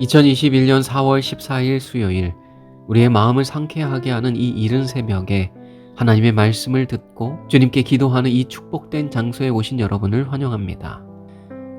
2021년 4월 14일 수요일, 우리의 마음을 상쾌하게 하는 이 이른 새벽에 하나님의 말씀을 듣고 주님께 기도하는 이 축복된 장소에 오신 여러분을 환영합니다.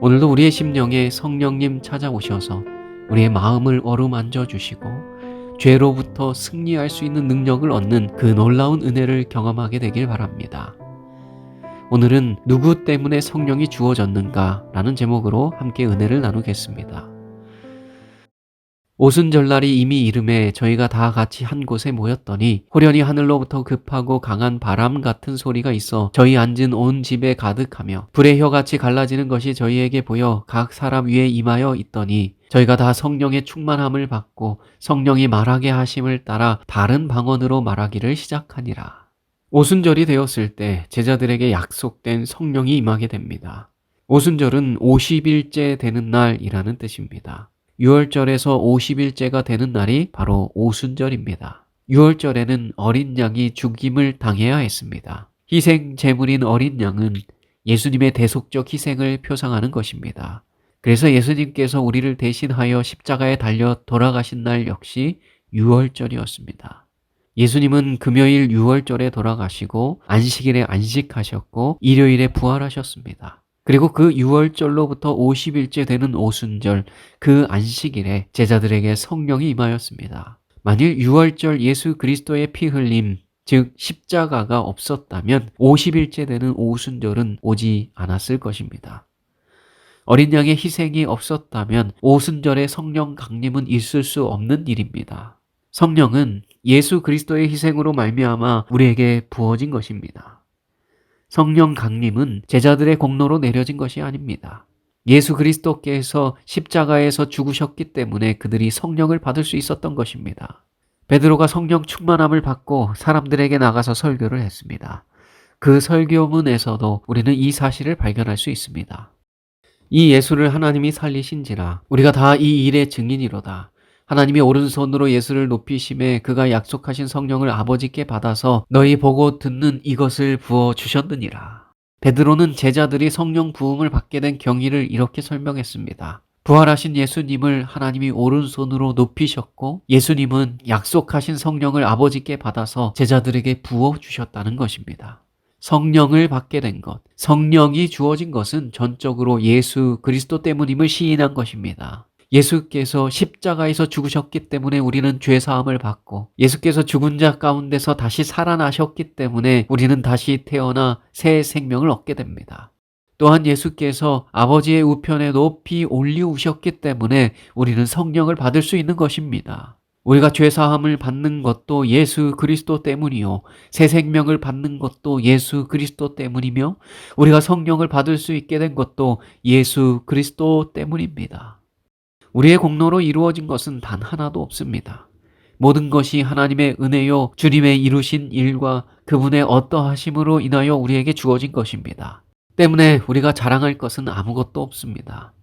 오늘도 우리의 심령에 성령님 찾아오셔서 우리의 마음을 어루만져 주시고 죄로부터 승리할 수 있는 능력을 얻는 그 놀라운 은혜를 경험하게 되길 바랍니다. 오늘은 누구 때문에 성령이 주어졌는가 라는 제목으로 함께 은혜를 나누겠습니다. 오순절날이 이미 이름에 저희가 다 같이 한 곳에 모였더니 호련히 하늘로부터 급하고 강한 바람 같은 소리가 있어 저희 앉은 온 집에 가득하며 불의 혀같이 갈라지는 것이 저희에게 보여 각 사람 위에 임하여 있더니 저희가 다 성령의 충만함을 받고 성령이 말하게 하심을 따라 다른 방언으로 말하기를 시작하니라. 오순절이 되었을 때 제자들에게 약속된 성령이 임하게 됩니다. 오순절은 50일째 되는 날이라는 뜻입니다. 6월절에서 50일째가 되는 날이 바로 오순절입니다. 6월절에는 어린 양이 죽임을 당해야 했습니다. 희생 제물인 어린 양은 예수님의 대속적 희생을 표상하는 것입니다. 그래서 예수님께서 우리를 대신하여 십자가에 달려 돌아가신 날 역시 6월절이었습니다. 예수님은 금요일 6월절에 돌아가시고 안식일에 안식하셨고 일요일에 부활하셨습니다. 그리고 그 6월절로부터 50일째 되는 오순절, 그 안식일에 제자들에게 성령이 임하였습니다. 만일 6월절 예수 그리스도의 피 흘림, 즉 십자가가 없었다면 50일째 되는 오순절은 오지 않았을 것입니다. 어린 양의 희생이 없었다면 오순절에 성령 강림은 있을 수 없는 일입니다. 성령은 예수 그리스도의 희생으로 말미암아 우리에게 부어진 것입니다. 성령 강림은 제자들의 공로로 내려진 것이 아닙니다. 예수 그리스도께서 십자가에서 죽으셨기 때문에 그들이 성령을 받을 수 있었던 것입니다. 베드로가 성령 충만함을 받고 사람들에게 나가서 설교를 했습니다. 그 설교문에서도 우리는 이 사실을 발견할 수 있습니다. 이 예수를 하나님이 살리신지라 우리가 다 이 일의 증인이로다. 하나님이 오른손으로 예수를 높이심에 그가 약속하신 성령을 아버지께 받아서 너희 보고 듣는 이것을 부어 주셨느니라. 베드로는 제자들이 성령 부음을 받게 된 경위를 이렇게 설명했습니다. 부활하신 예수님을 하나님이 오른손으로 높이셨고 예수님은 약속하신 성령을 아버지께 받아서 제자들에게 부어 주셨다는 것입니다. 성령을 받게 된 것, 성령이 주어진 것은 전적으로 예수 그리스도 때문임을 시인한 것입니다. 예수께서 십자가에서 죽으셨기 때문에 우리는 죄사함을 받고 예수께서 죽은 자 가운데서 다시 살아나셨기 때문에 우리는 다시 태어나 새 생명을 얻게 됩니다. 또한 예수께서 아버지의 우편에 높이 올리우셨기 때문에 우리는 성령을 받을 수 있는 것입니다. 우리가 죄사함을 받는 것도 예수 그리스도 때문이요 새 생명을 받는 것도 예수 그리스도 때문이며 우리가 성령을 받을 수 있게 된 것도 예수 그리스도 때문입니다. 우리의 공로로 이루어진 것은 단 하나도 없습니다. 모든 것이 하나님의 은혜요 주님의 이루신 일과 그분의 어떠하심으로 인하여 우리에게 주어진 것입니다. 때문에 우리가 자랑할 것은 아무것도 없습니다.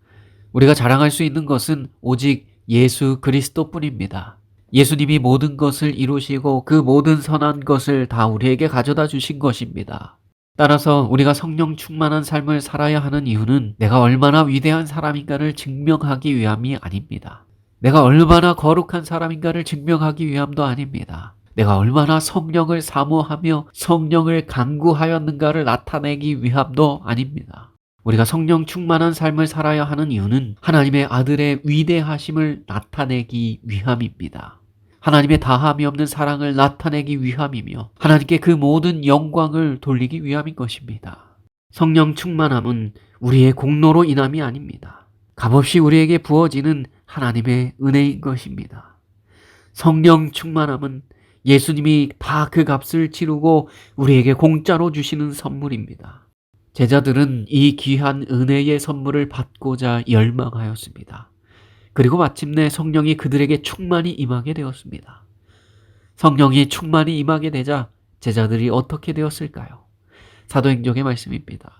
우리가 자랑할 수 있는 것은 오직 예수 그리스도뿐입니다. 예수님이 모든 것을 이루시고 그 모든 선한 것을 다 우리에게 가져다 주신 것입니다. 따라서 우리가 성령 충만한 삶을 살아야 하는 이유는 내가 얼마나 위대한 사람인가를 증명하기 위함이 아닙니다. 내가 얼마나 거룩한 사람인가를 증명하기 위함도 아닙니다. 내가 얼마나 성령을 사모하며 성령을 간구하였는가를 나타내기 위함도 아닙니다. 우리가 성령 충만한 삶을 살아야 하는 이유는 하나님의 아들의 위대하심을 나타내기 위함입니다. 하나님의 다함이 없는 사랑을 나타내기 위함이며 하나님께 그 모든 영광을 돌리기 위함인 것입니다. 성령 충만함은 우리의 공로로 인함이 아닙니다. 값없이 우리에게 부어지는 하나님의 은혜인 것입니다. 성령 충만함은 예수님이 다 그 값을 치르고 우리에게 공짜로 주시는 선물입니다. 제자들은 이 귀한 은혜의 선물을 받고자 열망하였습니다. 그리고 마침내 성령이 그들에게 충만히 임하게 되었습니다. 성령이 충만히 임하게 되자 제자들이 어떻게 되었을까요? 사도행전의 말씀입니다.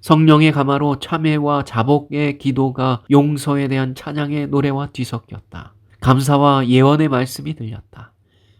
성령의 감화로 참회와 자복의 기도가 용서에 대한 찬양의 노래와 뒤섞였다. 감사와 예언의 말씀이 들렸다.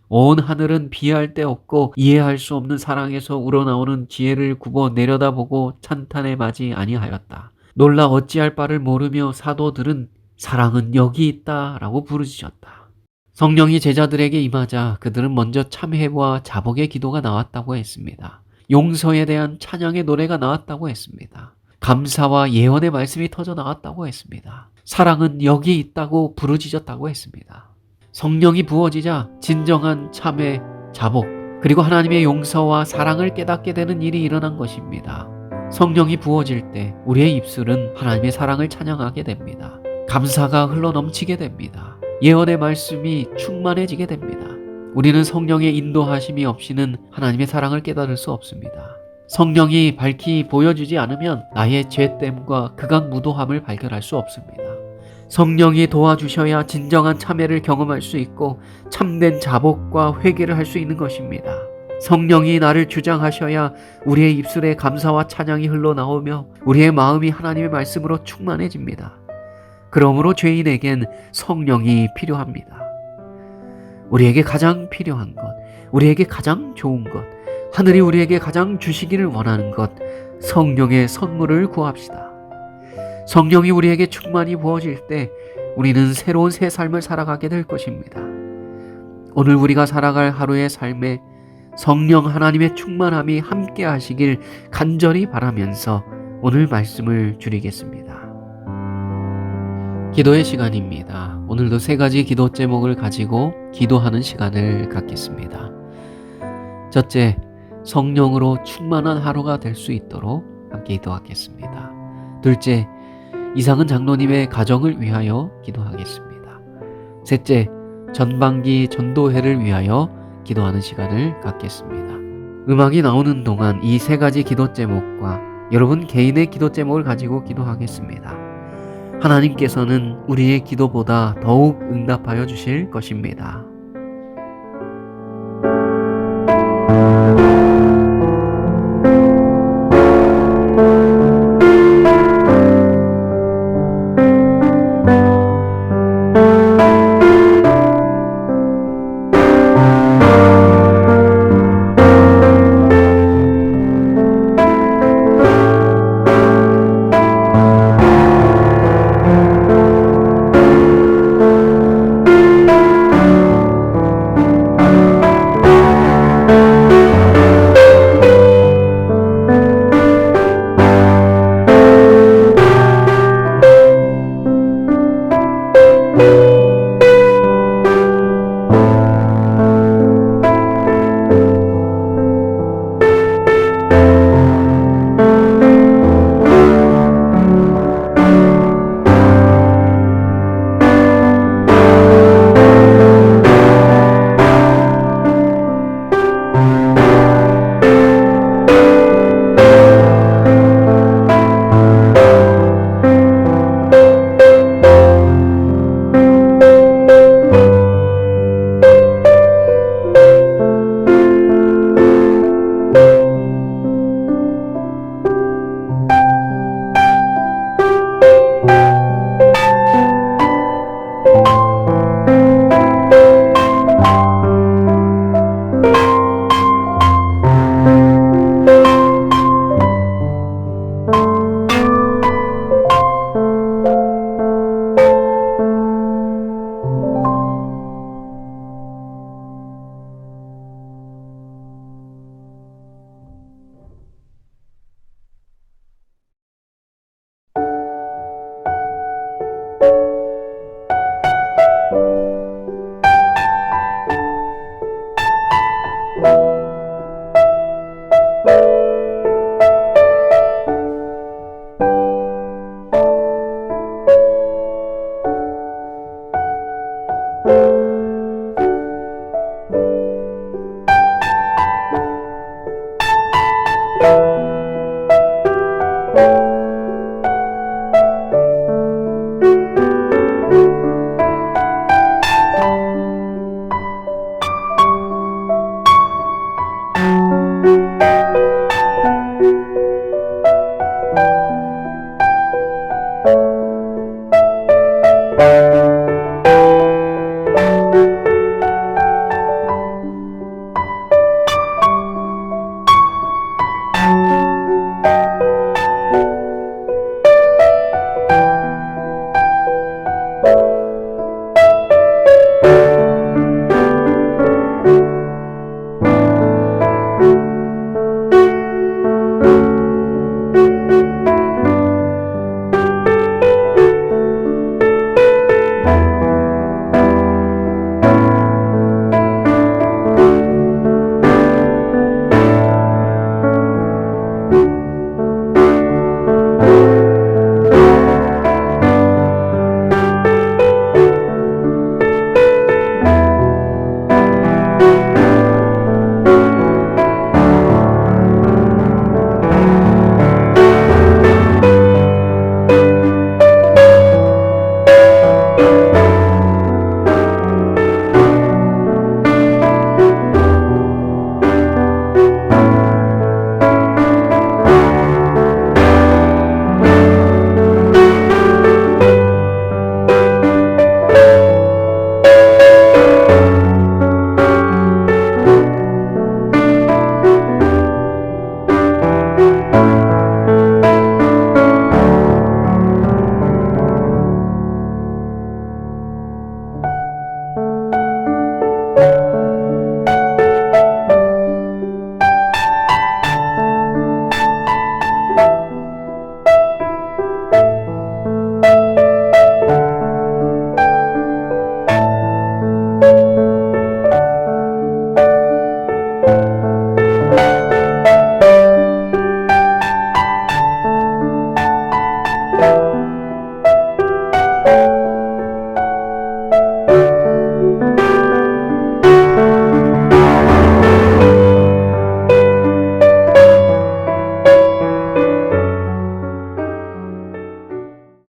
온 하늘은 비할 데 없고 이해할 수 없는 사랑에서 우러나오는 지혜를 굽어 내려다보고 찬탄에 맞이 아니하였다. 놀라 어찌할 바를 모르며 사도들은 사랑은 여기 있다 라고 부르짖었다. 성령이 제자들에게 임하자 그들은 먼저 참회와 자복의 기도가 나왔다고 했습니다. 용서에 대한 찬양의 노래가 나왔다고 했습니다. 감사와 예언의 말씀이 터져 나왔다고 했습니다. 사랑은 여기 있다고 부르짖었다고 했습니다. 성령이 부어지자 진정한 참회, 자복, 그리고 하나님의 용서와 사랑을 깨닫게 되는 일이 일어난 것입니다. 성령이 부어질 때 우리의 입술은 하나님의 사랑을 찬양하게 됩니다. 감사가 흘러넘치게 됩니다. 예언의 말씀이 충만해지게 됩니다. 우리는 성령의 인도하심이 없이는 하나님의 사랑을 깨달을 수 없습니다. 성령이 밝히 보여주지 않으면 나의 죄됨과 극악무도함을 발견할 수 없습니다. 성령이 도와주셔야 진정한 참회를 경험할 수 있고 참된 자복과 회개를 할 수 있는 것입니다. 성령이 나를 주장하셔야 우리의 입술에 감사와 찬양이 흘러나오며 우리의 마음이 하나님의 말씀으로 충만해집니다. 그러므로 죄인에겐 성령이 필요합니다. 우리에게 가장 필요한 것, 우리에게 가장 좋은 것, 하늘이 우리에게 가장 주시기를 원하는 것, 성령의 선물을 구합시다. 성령이 우리에게 충만히 부어질 때 우리는 새로운 새 삶을 살아가게 될 것입니다. 오늘 우리가 살아갈 하루의 삶에 성령 하나님의 충만함이 함께 하시길 간절히 바라면서 오늘 말씀을 줄이겠습니다. 기도의 시간입니다. 오늘도 3가지 기도 제목을 가지고 기도하는 시간을 갖겠습니다. 첫째, 성령으로 충만한 하루가 될 수 있도록 함께 기도하겠습니다. 둘째, 이상은 장로님의 가정을 위하여 기도하겠습니다. 셋째, 전반기 전도회를 위하여 기도하는 시간을 갖겠습니다. 음악이 나오는 동안 이 3가지 기도 제목과 여러분 개인의 기도 제목을 가지고 기도하겠습니다. 하나님께서는 우리의 기도보다 더욱 응답하여 주실 것입니다.